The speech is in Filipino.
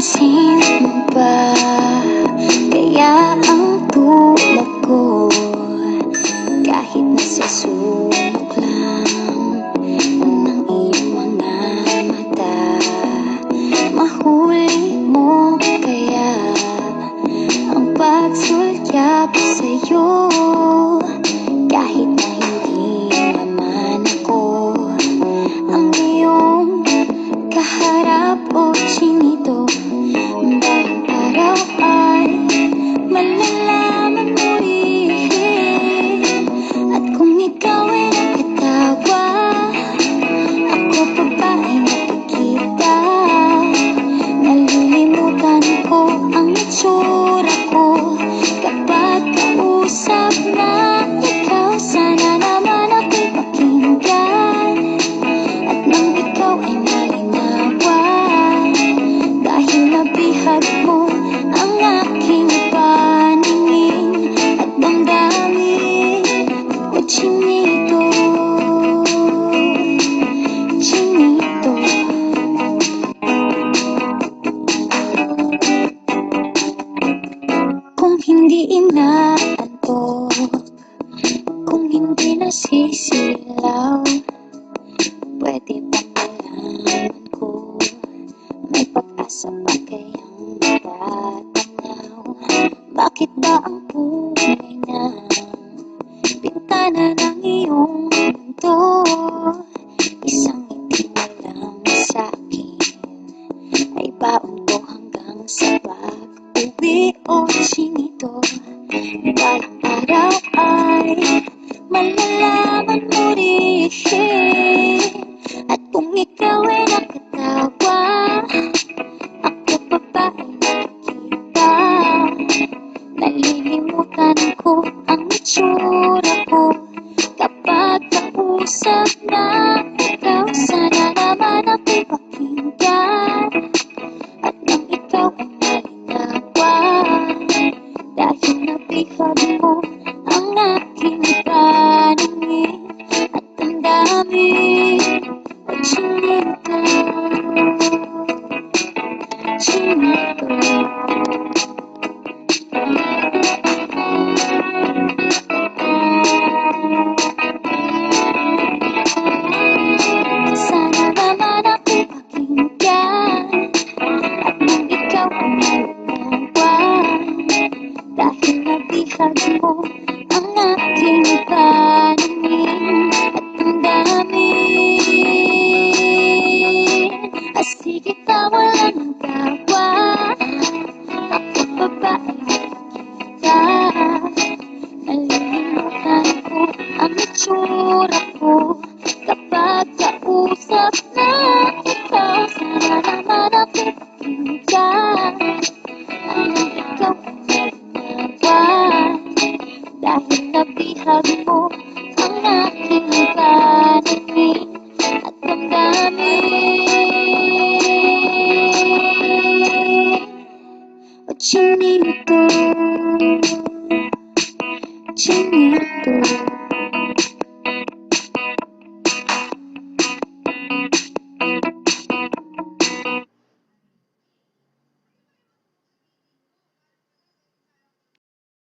Sino ba kaya ang tulad ko? Kahit nasa sulok lang ng iyong mga mata, mahuli mo kaya ang pagsulyap sa'yo. Kahit na hindi naman ako ang iyong kaharap o chinito, balang araw ay malalaman mo rin. At kung ikaw ay nakatawa, ako pa ba ay nakikita? Nalilimutan ko ang itsura ko kapag kausap na ikaw. Sana naman ako'y pakinggan, at nang ikaw ay malinawan, dahil nabihag mo ang aking paningin at damdamin. O chinito, chinito, kung hindi inaantok, kung hindi nasisilaw, pwede bang malaman ko may pag-asa pa kayang matatanaw? Bakit ba ang kulay ng bintana ng iyong mundo isang itim na lang sa'kin? Ay baon ko hanggang sa pag-uwi. O chinito, balang araw ay malalaman mo rin. At kung ikaw ay nakatawa, ako pa ba ay nakikita? Nalilimutan ko ang itsura ko kapag kausap na ikaw. Sana naman ako'y pakinggan, at nang ikaw ay malinawan, dahil nabihag mo ang aking paningin at damdamin. O chinito, chinito, sana naman ako'y pakinggan, at nang ikaw ay malinawan, dahil nabihag mo ang aking paningin at damdamin. Sige tawa lang ang tawa, ako pa ba ay nakikita? Nalilimutan ko ang itsura ko kapag kausap na ikaw. Sana naman ako'y pakinggan, hanggang ikaw ay malinawan, dahil nabihag mo ang aking paningin at damdamin. O chinito, chinito.